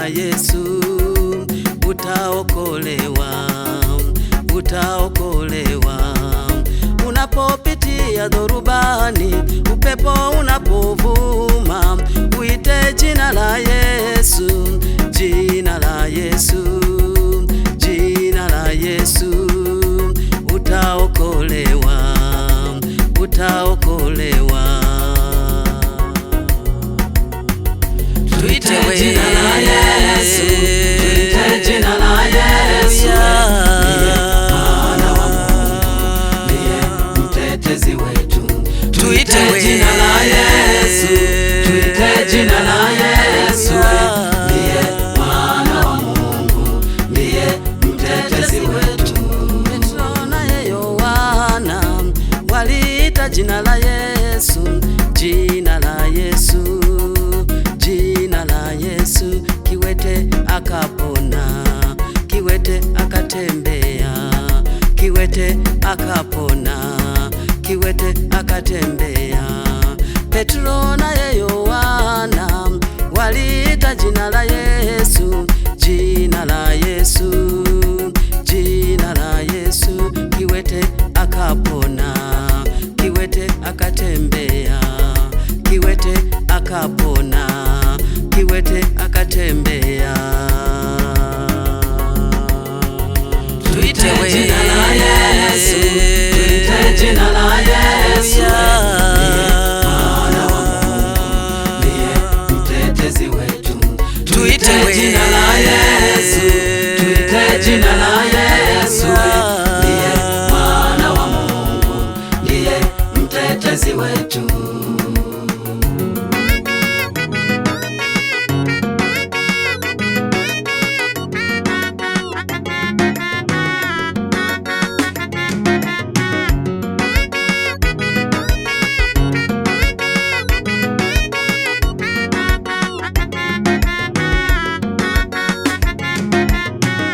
la Yesu utaokolewa, utaokolewa. Unapopitia dhorubani, upepo unapovuma, uite jina la Yesu, jina la Yesu, jina la Yesu, utaokolewa, utaokolewa. Tuite jina la Yesu, tuite jina la Yesu, ndiye Mwana wa Mungu, ndiye mtetezi wetu. Tuite jina la Yesu, tuite jina la Yesu, ndiye Mwana wa Mungu, ndiye mtetezi wetu. Petro na Yohana waliita jina la Yesu, jina la Yesu, jina la Yesu. Kiwete akapona, kiwete akatembea, kiwete akapona, kiwete akatembea. Petro na Yohana waliita jina la Yesu, jina la Yesu, jina la Yesu. Kiwete akapona, kiwete akatembea, kiwete akapona, kiwete akatembea. Tuite jina la Yesu, tuite jina la Yesu, ndiye Mwana wa Mungu, ndiye mtetezi wetu. Tuite jina la Yesu, tuite jina la Yesu, ndiye Mwana wa Mungu, ndiye mtetezi wetu.